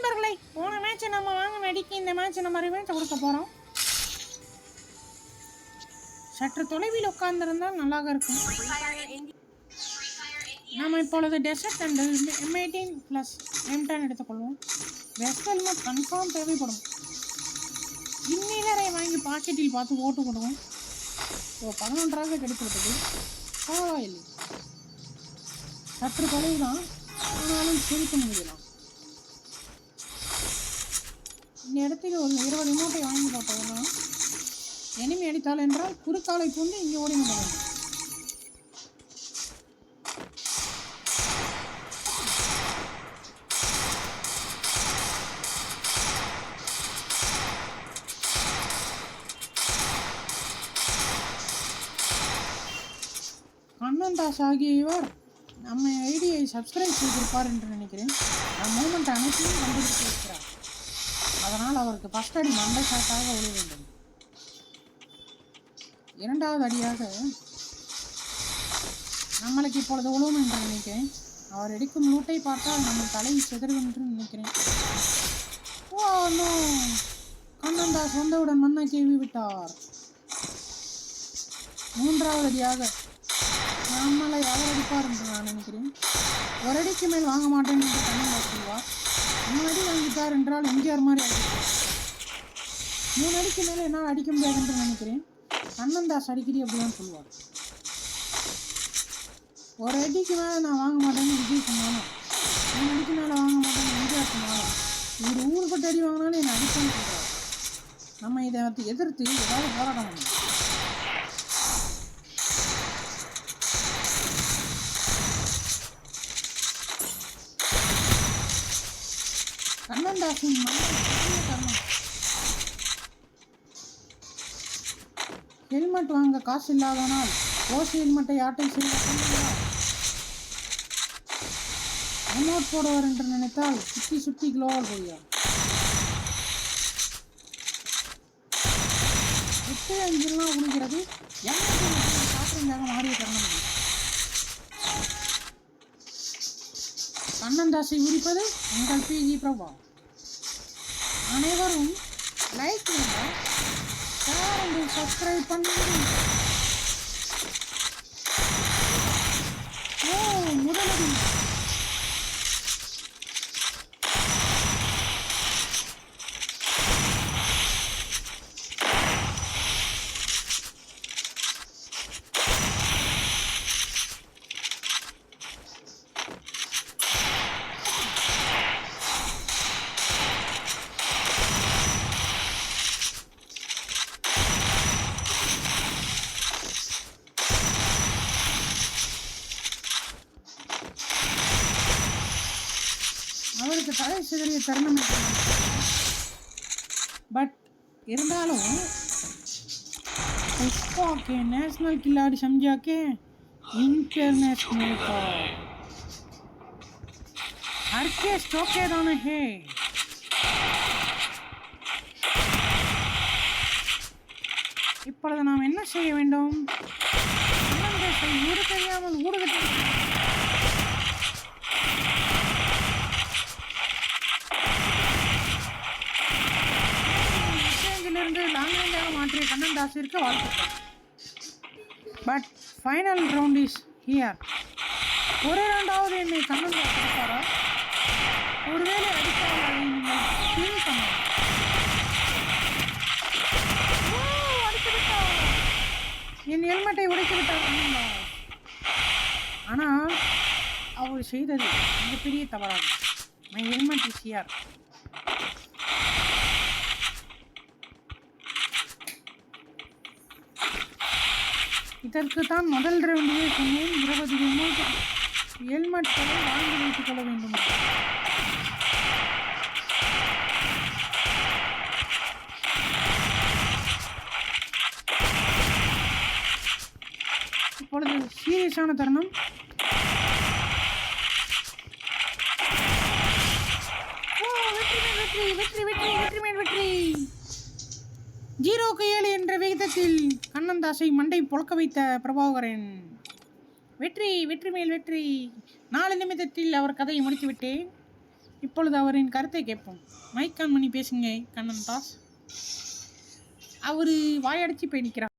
நண்பர்களை, போன மேட்ச் நம்ம வாங்கின அடிக்கு இந்த மேட்ச் நம்ம ரிவெஞ்ச் கொடுக்க போகிறோம். சற்று தொலைவில் உட்கார்ந்திருந்தால் நல்லாக இருக்கும். நாம் இப்பொழுது டெசர்ட் அண்ட் M18 + M10 எடுத்துக்கொள்வோம். வெஸ்ட் ஹெல்மெட் கன்ஃபார்ம் தேவைப்படும். இன்னிலரை வாங்கி பாக்கெட்டில் பார்த்து ஓட்டு கொடுவோம். 11 கிடைத்து விட்டது. பரவாயில்லை, சற்று தொலைவு தான், ஆனாலும் சிரிக்க முடியலாம். இந்த இடத்தில் ஒரு 20 மூட்டை வாங்கி போட்டோம்னா எனிமி அடித்தால் என்றால் குறுக்காலை பூந்து இங்கே ஓடி விட வேண்டும். கண்ணன்தாஸ் ஆகிய இவர் நம்ம ஐடியை சப்ஸ்கிரைப் செய்திருப்பார் என்று நினைக்கிறேன். மூமெண்ட் அனைத்தையும் கண்டுபிடித்து இருக்கிறார். அதனால் அவருக்கு ஃபர்ஸ்ட் அடி மண்டை ஷாட்டாக ஒளி வேண்டும். இரண்டாவது அடியாக நம்மளுக்கு இப்பொழுது உழுவும் என்று நினைக்கிறேன். அவர் எடுக்கும் லூட்டை பார்த்தால் நம்ம தலையை செதறும் என்று நினைக்கிறேன். ஓ நோ, கண்ணன்தாஸ் வந்தவுடன் மண்ணை கேவி விட்டார். மூன்றாவது அடியாக நம்மளை அவர் அடிப்பார் என்று நான் நினைக்கிறேன். ஒரு அடிக்கு மேல் வாங்க மாட்டேன் என்று கண்ணன்தாஸ் சொல்வார். 3 அடி வாங்கிட்டார் என்றால் எம்ஜிஆர் மாதிரி அடிப்பார். 3 அடிக்கு மேலே என்னால் அடிக்க முடியாது என்று நினைக்கிறேன். கண்ணன்தாஸ் அடிக்கடி அப்படிதான் சொல்லுவார். ஒரு அடிக்கு மேலே நான் வாங்க மாட்டேன்னு விஜய் சொன்னாலும், 3 அடிக்கு மேலே வாங்க மாட்டேன்னு எம்ஜிஆர் சொன்னாலும், இவர் ஊருப்பட்ட அடி வாங்கினாலும் என்னை அடிப்பான்னு சொல்கிறார். நம்ம இதை எதிர்த்து ஏதாவது போராட்டம் பண்ணணும். கண்ணன்தாஸின் ஹெல்மெட் வாங்க காசு இல்லாதனால் ஓசி ஹெல்மெட்டை ஆட்டை செய்ய அமௌண்ட் போடுவார் என்று நினைத்தால் சுற்றி சுற்றி குளோவால் போடுவார். 8-5 உழுகிறது. காற்றின்றாக மாறிய தருணம். கண்ணன்தாஸை உரிப்பது உங்கள் பிஜி பிரபா. அனைவரும் லைக் பண்ணுங்க, ஷேர் அண்ட் சப்ஸ்கிரைப் பண்ணுங்க. ஓ முதலடி அவருக்கு தலை சிதறிய தருணம். பட் இருந்தாலும் पुष्पा के नेशनल खिलाड़ी समझा के इंटरनेशनल का हर के चौकेदान है. இப்பொழுது நாம் என்ன செய்ய வேண்டும்? ஊரு தெரியாமல் ஊடுகட்டி லாங்காக மாற்றிய கண்ணன்தாஸிற்கு வாழ்த்துக்கள். But final round is here. ஒரு ரவுண்டாவது என்னை கண்ணன்தாஸ் அடிப்பாரா? ஒருவேளை அடித்தால் அதை நீங்கள் ஃபீல் பண்ணலாம். அடித்து விட்டார், என் ஹெல்மெட்டை உடைத்து விட்டார் கண்ணன்தாஸ். ஆனால் அவர் செய்தது மிகப்பெரிய தவறாகும். My helmet is here. இதற்கு தான் முதல் ரவுண்டிலே சொன்னேன், 20 ஹெல்மெட்களை வாங்கி வைத்துக் கொள்ள வேண்டும். இப்பொழுது சீரியஸான தருணம். வெற்றி வெற்றி வெற்றி வெற்றி மேல் வெற்றி. 0-7 என்ற விகிதத்தில் கண்ணன்தாஸை மண்டை பொழக்க வைத்த பிரபாகரன். வெற்றி வெற்றி மேல் வெற்றி. 4 நிமிடத்தில் அவர் கதையை முடித்துவிட்டேன். இப்பொழுது அவரின் கருத்தை கேட்போம். மைக் ஆன் பண்ணி பேசுங்க கண்ணன் தாஸ். அவர் வாயடிச்சு போய் நிற்கிறார்.